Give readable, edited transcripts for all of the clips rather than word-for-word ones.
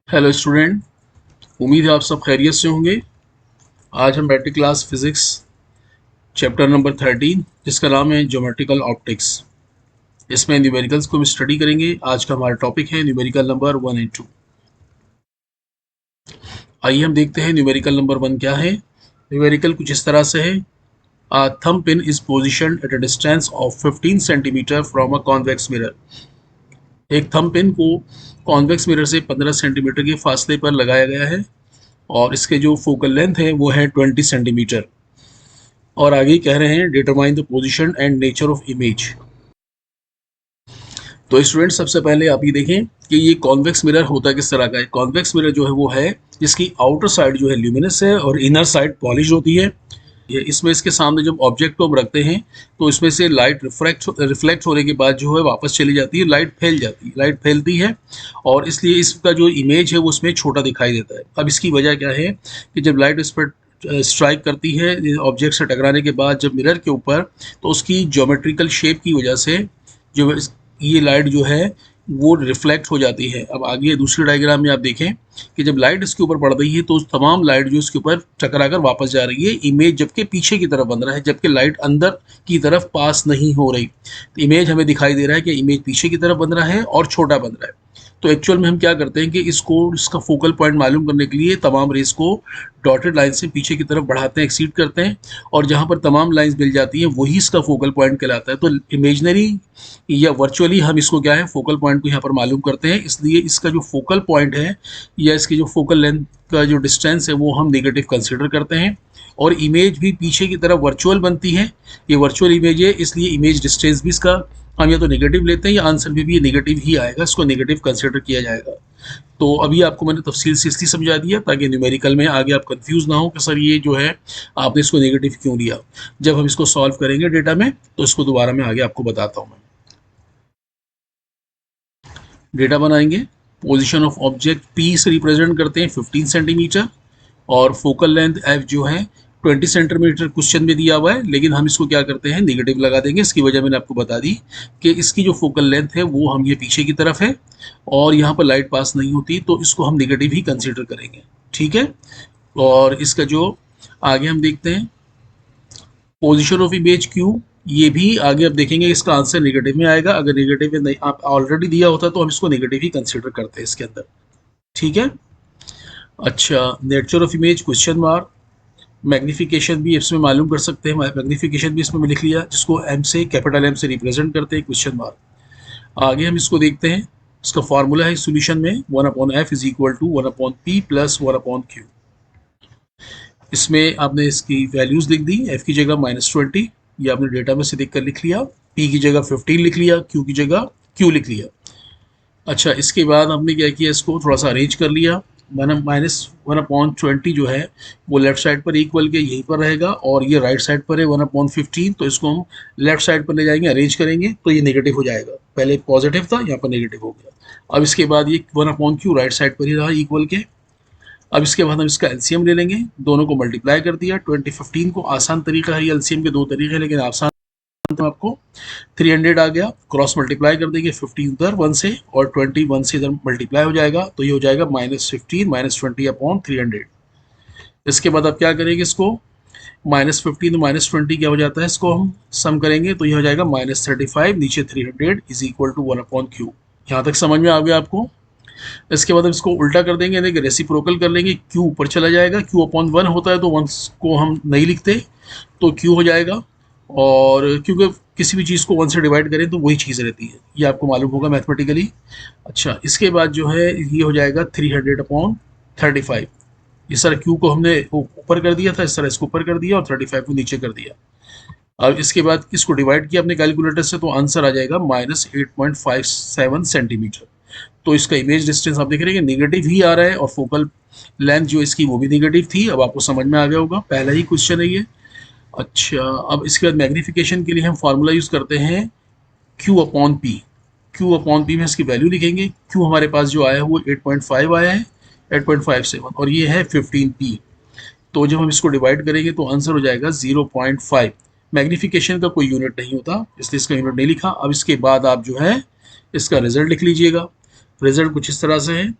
Hello student. उम्मीद है आप सब खैरियत से होंगे। आज हम बैठे क्लास फिजिक्स चैप्टर नंबर 13 जिसका नाम है ज्योमेट्रिकल ऑप्टिक्स। इसमें न्यूमेरिकल्स को भी स्टडी करेंगे। आज का हमारा टॉपिक है न्यूमेरिकल नंबर 1 एंड 2। आइए हम देखते हैं न्यूमेरिकल नंबर 1 क्या है। न्यूमेरिकल कुछ इस तरह से है। A thumb pin is positioned at a distance of 15 centimetre from a convex mirror। एक थंब पिन को कॉन्वेक्स मिरर से 15 सेंटीमीटर के फासले पर लगाया गया है और इसके जो फोकल लेंथ है वो है 20 सेंटीमीटर। और आगे कह रहे हैं determine the position and nature of image. तो स्टूडेंट सबसे पहले आप ये देखें कि ये कॉन्वेक्स मिरर होता किस तरह का है। कॉन्वेक्स मिरर जो है वो है जिसकी आउटर साइड जो है ल्यूमिनस है और इनर साइड पॉलिश होती है। ये इसमें इसके सामने जब ऑब्जेक्ट को हम रखते हैं तो इसमें से लाइट रिफ्लेक्ट होने के बाद जो है वापस चली जाती है, लाइट फैल जाती है, लाइट फैलती है और इसलिए इसका जो इमेज है वो उसमें छोटा दिखाई देता है। अब इसकी वजह क्या है कि जब लाइट इस पर स्ट्राइक करती है ऑब्जेक्ट से टकराने के बाद जब मिरर के ऊपर, तो उसकी ज्योमेट्रिकल शेप की वजह से जो ये लाइट जो है वो रिफ्लेक्ट हो जाती है। अब आगे दूसरे डायग्राम में आप देखें कि जब लाइट इसके ऊपर पड़ रही है तो तमाम लाइट जो इसके ऊपर टकरा कर वापस जा रही है, इमेज जबकि पीछे की तरफ बन रहा है, जबकि लाइट अंदर की तरफ पास नहीं हो रही। तो इमेज हमें दिखाई दे रहा है कि इमेज पीछे की तरफ बन रहा है और छोटा बन रहा है। तो एक्चुअल में हम क्या करते हैं कि इसका फोकल पॉइंट मालूम करने के लिए तमाम रेस को डॉटेड लाइन से पीछे की तरफ बढ़ाते हैं, एक्सीड करते हैं, और जहाँ पर तमाम लाइंस मिल जाती हैं वही इसका फोकल पॉइंट कहलाता है। तो इमेजनरी या वर्चुअली हम इसको क्या है, फोकल पॉइंट को यहाँ पर मालूम करते हैं। इसलिए इसका जो फोकल पॉइंट है या इसकी जो फोकल लेंथ का जो डिस्टेंस है वो हम नेगेटिव कंसिडर करते हैं। और इमेज भी पीछे की तरफ वर्चुअल बनती है, ये वर्चुअल इमेज है, इसलिए इमेज डिस्टेंस भी इसका हम या तो नेगेटिव लेते हैं या आंसर में भी ये नेगेटिव ही आएगा, इसको नेगेटिव कंसिडर किया जाएगा। तो अभी आपको मैंने तफसील से इसलिए समझा दिया ताकि न्यूमेरिकल में आगे आप कंफ्यूज ना हो कि सर ये जो है आपने इसको नेगेटिव क्यों लिया। जब हम इसको सॉल्व करेंगे डेटा में तो इसको दोबारा मैं आगे आपको बताता हूँ। मैं डेटा बनाएंगे। पोजीशन ऑफ ऑब्जेक्ट पी से रिप्रेजेंट करते हैं 15 सेंटीमीटर और फोकल लेंथ एफ जो है 20 सेंटीमीटर क्वेश्चन में दिया हुआ है, लेकिन हम इसको क्या करते हैं नेगेटिव लगा देंगे। इसकी वजह मैंने आपको बता दी कि इसकी जो फोकल लेंथ है वो हम ये पीछे की तरफ है और यहाँ पर लाइट पास नहीं होती, तो इसको हम नेगेटिव ही कंसिडर करेंगे। ठीक है। और इसका जो आगे हम देखते हैं पोजीशन ऑफ इमेज क्यू, ये भी आगे अब देखेंगे इसका आंसर नेगेटिव में आएगा। अगर नेगेटिव में नहीं आप ऑलरेडी दिया होता तो हम इसको नेगेटिव ही कंसिडर करते हैं इसके अंदर। ठीक है। अच्छा, nature of image question mark. Magnification भी इसमें मालूम कर सकते हैं, मैग्नीफिकेशन भी इसमें लिख लिया जिसको एम से, कैपिटल एम से रिप्रेजेंट करते हैं क्वेश्चन मार्क। आगे हम इसको देखते हैं। इसका फॉर्मूला है सोल्यूशन में 1/f is equal to 1/p plus 1/q। इसमें आपने इसकी वैल्यूज लिख दी। एफ की जगह -20 ये आपने डेटा में से देखकर लिख लिया, पी की जगह 15 लिख लिया, क्यू की जगह क्यू लिख लिया। अच्छा, इसके बाद हमने क्या किया, इसको थोड़ा सा अरेंज कर लिया। -1/20 जो है वो लेफ्ट साइड पर इक्वल के यहीं पर रहेगा और ये राइट साइड पर है 1/15, तो इसको हम लेफ्ट साइड पर ले जाएंगे, अरेंज करेंगे तो ये नेगेटिव हो जाएगा। पहले पॉजिटिव था, यहाँ पर नेगेटिव हो गया। अब इसके बाद ये 1/q राइट साइड पर ही रहा इक्वल के। अब इसके बाद हम इसका एलसीएम ले लेंगे, दोनों को मल्टीप्लाई कर दिया 20-15 को। आसान तरीका है, एलसीएम के दो तरीके हैं लेकिन आसान तो आपको 300 आ गया, क्रॉस मल्टीप्लाई कर देंगे 15 उधर 1 से और 20 1 से इधर मल्टीप्लाई हो जाएगा, तो ये हो जाएगा -15 -20/300। इसके बाद आप क्या करेंगे, इसको -15 तो -20 क्या हो जाता है, इसको हम सम करेंगे तो ये हो जाएगा -35 नीचे 300 इज इक्वल टू 1/q। यहाँ तक समझ में आ गया आपको। इसके बाद हम इसको उल्टा कर देंगे, यानी कि रेसिप्रोकल कर लेंगे, q ऊपर चला जाएगा, q/1 होता है तो 1 को हम नहीं लिखते तो q हो जाएगा। और क्योंकि किसी भी चीज़ को 1 से डिवाइड करें तो वही चीज़ रहती है, ये आपको मालूम होगा मैथमेटिकली। अच्छा, इसके बाद जो है ये हो जाएगा 300/35। इस तरह q को हमने ऊपर कर दिया था, इस तरह इसको ऊपर कर दिया और 35 को नीचे कर दिया। अब इसके बाद इसको डिवाइड किया अपने कैलकुलेटर से तो आंसर आ जाएगा -8.57 सेंटीमीटर। तो इसका इमेज डिस्टेंस आप देख रहे हैं कि नेगेटिव ही आ रहा है और फोकल लेंथ जो इसकी वो भी नेगेटिव थी। अब आपको समझ में आ गया होगा, पहला ही क्वेश्चन है ये। अच्छा, अब इसके बाद मैग्नीफिकेशन के लिए हम फार्मूला यूज़ करते हैं Q/P। Q/P में इसकी वैल्यू लिखेंगे। Q हमारे पास जो आया है वो 8.5 आया है, 8.57, और ये है 15P। तो जब हम इसको डिवाइड करेंगे तो आंसर हो जाएगा 0.5। मैग्नीफिकेशन का कोई यूनिट नहीं होता इसलिए इसका यूनिट नहीं लिखा। अब इसके बाद आप जो है इसका रिजल्ट लिख लीजिएगा। रिजल्ट कुछ इस तरह से है,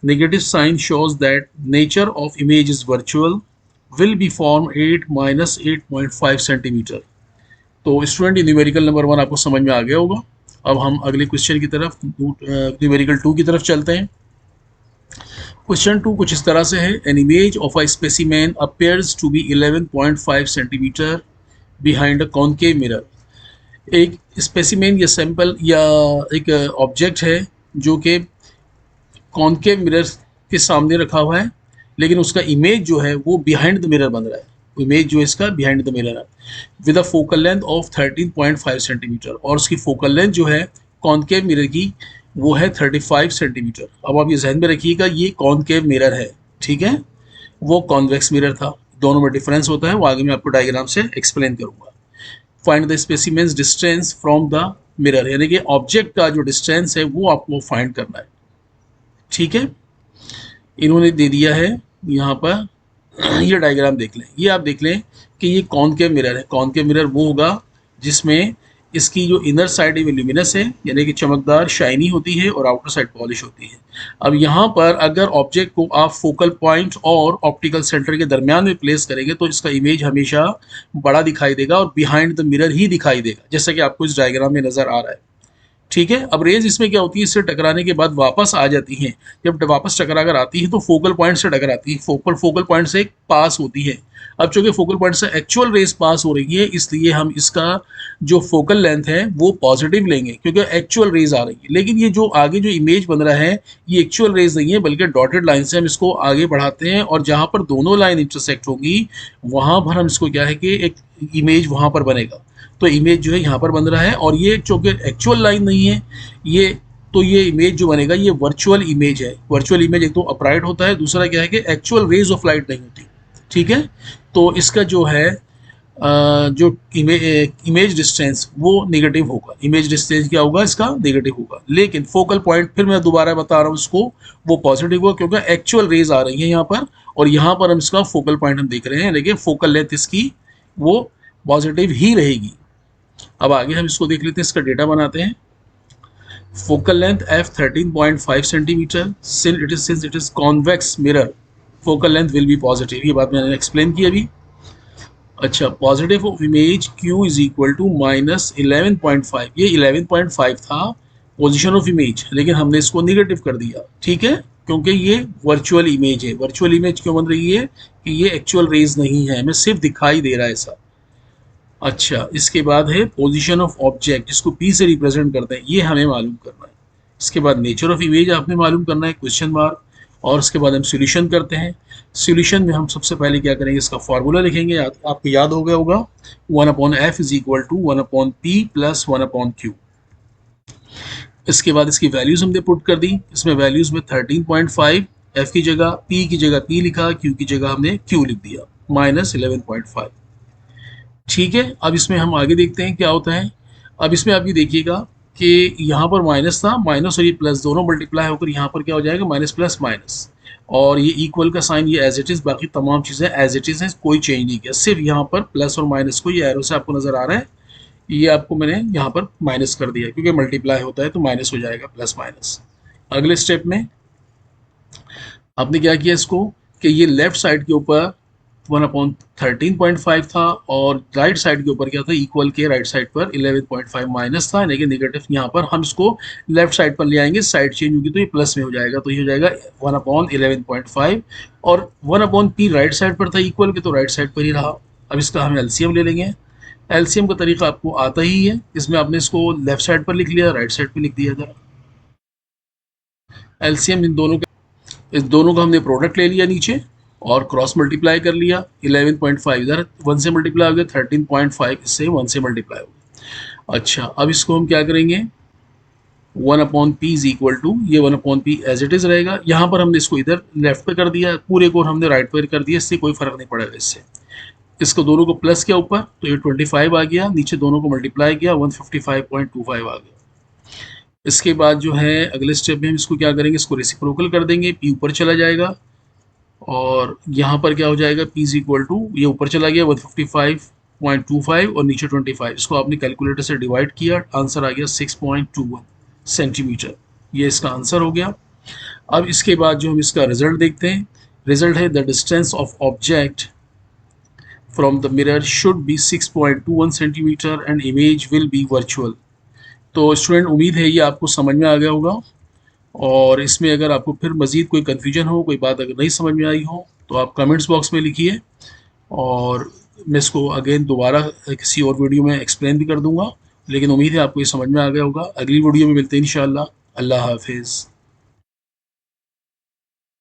negative sign shows that nature of image is virtual will be form 8 - 8.5 centimetre. तो स्टूडेंट ये न्यूमेरिकल नंबर 1 आपको समझ में आ गया होगा। अब हम अगले क्वेश्चन की तरफ न्यूमेरिकल 2 की तरफ चलते हैं। क्वेश्चन 2 कुछ इस तरह से है, an image of a specimen appears to be 11.5 centimetre behind a concave mirror. एक स्पेसिमेन या सैंपल या एक ऑब्जेक्ट है जो कि कॉनकेव मिरर के सामने रखा हुआ है, लेकिन उसका इमेज जो है वो बिहाइंड द मिरर बन रहा है। इमेज जो है इसका बिहाइंड द मिरर है with a focal length of 13.5 centimetre, और उसकी फोकल लेंथ जो है कॉनकेव मिरर की वो है 35 सेंटीमीटर। अब आप ये जहन में रखिएगा, ये कॉनकेव मिरर है, ठीक है, वो कॉन्वेक्स मिरर था, दोनों में डिफरेंस होता है, वो आगे मैं आपको डायग्राम से एक्सप्लेन करूंगा। Find the specimens distance from the mirror, यानी कि ऑब्जेक्ट का जो डिस्टेंस है वो आपको फाइंड करना है, ठीक है। इन्होंने दे दिया है यहाँ पर ये डायग्राम देख लें, ये आप देख लें कि ये कॉनकेव मिरर है। कॉनकेव मिरर वो होगा जिसमें इसकी जो इनर साइड है वो ल्यूमिनस है, यानी कि चमकदार शाइनी होती है, और आउटर साइड पॉलिश होती है। अब यहाँ पर अगर ऑब्जेक्ट को आप फोकल पॉइंट और ऑप्टिकल सेंटर के दरमियान में प्लेस करेंगे तो इसका इमेज हमेशा बड़ा दिखाई देगा और बिहाइंड द मिरर ही दिखाई देगा, जैसा कि आपको इस डायग्राम में नज़र आ रहा है, ठीक है। अब रेज इसमें क्या होती है, इससे टकराने के बाद वापस आ जाती हैं। जब वापस टकरा कर आती है तो फोकल पॉइंट से टकराती है, फोकल पॉइंट से पास होती है। अब चूंकि फोकल पॉइंट से एक्चुअल रेज पास हो रही है, इसलिए हम इसका जो फोकल लेंथ है वो पॉजिटिव लेंगे, क्योंकि एक्चुअल रेज आ रही है। लेकिन ये जो आगे जो इमेज बन रहा है ये एक्चुअल रेज नहीं है, बल्कि डॉटेड लाइन से हम इसको आगे बढ़ाते हैं, और जहाँ पर दोनों लाइन इंटरसेक्ट होगी वहाँ पर हम इसको क्या है कि एक इमेज वहाँ पर बनेगा। तो इमेज जो है यहाँ पर बन रहा है, और ये चूँकि एक्चुअल लाइन नहीं है ये, तो ये इमेज जो बनेगा ये वर्चुअल इमेज है। वर्चुअल इमेज एक तो अपराइट होता है, दूसरा क्या है कि एक्चुअल रेज ऑफ लाइट नहीं होती, ठीक है। तो इसका जो है जो इमेज डिस्टेंस वो नेगेटिव होगा। इमेज डिस्टेंस क्या होगा, इसका नेगेटिव होगा। लेकिन फोकल पॉइंट, फिर मैं दोबारा बता रहा हूँ उसको, वो पॉजिटिव होगा, क्योंकि एक्चुअल रेज आ रही है यहाँ पर, और यहाँ पर हम इसका फोकल पॉइंट हम देख रहे हैं, लेकिन फोकल लेंथ इसकी वो पॉजिटिव ही रहेगी। अब आगे हम इसको देख लेते हैं, इसका डेटा बनाते हैं। Focal length f 13.5 centimetre, since it is convex mirror focal length will be positive, ये बात मैंने एक्सप्लेन की अभी। अच्छा, positive of image q is equal to -11.5, ये 11.5 था पोजीशन ऑफ इमेज, लेकिन हमने इसको निगेटिव कर दिया, ठीक है, क्योंकि ये वर्चुअल इमेज है। वर्चुअल इमेज क्यों बन रही है कि ये एक्चुअल रेज नहीं है, हमें सिर्फ दिखाई दे रहा है ऐसा। अच्छा, इसके बाद है पोजीशन ऑफ ऑब्जेक्ट, जिसको P से रिप्रेजेंट करते हैं, ये हमें मालूम करना है। इसके बाद नेचर ऑफ इमेज आपने मालूम करना है, क्वेश्चन मार्क, और उसके बाद हम सॉल्यूशन करते हैं। सॉल्यूशन में हम सबसे पहले क्या करेंगे, इसका फार्मूला लिखेंगे, आपको याद हो गया होगा, 1/f is equal to 1/p plus 1/q। इसके बाद इसकी वैल्यूज हमने पुट कर दी, इसमें वैल्यूज में 13.5 f की जगह p की जगह p लिखा, q की जगह हमने q लिख दिया, -11.5, ठीक है। अब इसमें हम आगे देखते हैं क्या होता है। अब इसमें आप ये देखिएगा कि यहाँ पर माइनस था, माइनस और ये प्लस दोनों मल्टीप्लाई होकर यहाँ पर क्या हो जाएगा, माइनस प्लस माइनस, और ये इक्वल का साइन ये एज इट इज़, बाकी तमाम चीज़ें एज इट इज़ हैं, कोई चेंज नहीं किया, सिर्फ यहाँ पर प्लस और माइनस को ये एरो से आपको नज़र आ रहा है, ये आपको मैंने यहाँ पर माइनस कर दिया, क्योंकि मल्टीप्लाई होता है तो माइनस हो जाएगा, प्लस माइनस। अगले स्टेप में आपने क्या किया इसको कि ये लेफ्ट साइड के ऊपर 1/13.5 था, और राइट साइड के ऊपर क्या था, इक्वल के राइट साइड पर 11.5 माइनस था, लेकिन नेगेटिव यहाँ पर हम इसको लेफ्ट साइड पर ले आएंगे, साइड चेंज होगी तो ये प्लस में हो जाएगा, तो ये हो जाएगा 1/11.5, और 1/p राइट साइड पर था इक्वल के, तो राइट साइड पर ही रहा। अब इसका हम एलसीएम ले लेंगे। एलसीएम का तरीका आपको आता ही है, इसमें आपने इसको लेफ्ट साइड पर लिख लिया, राइट साइड पर लिख दिया। जरा एलसीएम इस दोनों का हमने प्रोडक्ट ले लिया नीचे, और क्रॉस मल्टीप्लाई कर लिया, 11.5 इधर 1 से मल्टीप्लाई हो गया, 13.5 इससे 1 से मल्टीप्लाई हो गया। अच्छा, अब इसको हम क्या करेंगे, 1/p इज इक्वल टू, ये 1/p एज इट इज़ रहेगा, यहाँ पर हमने इसको इधर लेफ्ट पे कर दिया, पूरे को हमने राइट पे कर दिया, इससे कोई फ़र्क नहीं पड़ेगा। इससे इसको दोनों को प्लस किया ऊपर तो ये 25 आ गया, नीचे दोनों को मल्टीप्लाई किया 155.25 आ गया। इसके बाद जो है अगले स्टेप में हम इसको क्या करेंगे, इसको रेसिप्रोकल कर देंगे, p ऊपर चला जाएगा, और यहाँ पर क्या हो जाएगा, p इज इक्वल टू, ये ऊपर चला गया 155.25 और नीचे 25, इसको आपने कैलकुलेटर से डिवाइड किया, आंसर आ गया 6.21 सेंटीमीटर। ये इसका आंसर हो गया। अब इसके बाद जो हम इसका रिजल्ट देखते हैं, रिजल्ट है the distance of object from the mirror should be 6.21 centimetre and image will be virtual. तो स्टूडेंट, उम्मीद है ये आपको समझ में आ गया होगा। और इसमें अगर आपको फिर मज़ीद कोई कन्फ्यूजन हो, कोई बात अगर नहीं समझ में आई हो, तो आप कमेंट्स बॉक्स में लिखिए और मैं इसको अगेन दोबारा किसी और वीडियो में एक्सप्लेन भी कर दूंगा। लेकिन उम्मीद है आपको ये समझ में आ गया होगा। अगली वीडियो में मिलते हैं इंशाअल्लाह। अल्लाह हाफिज़।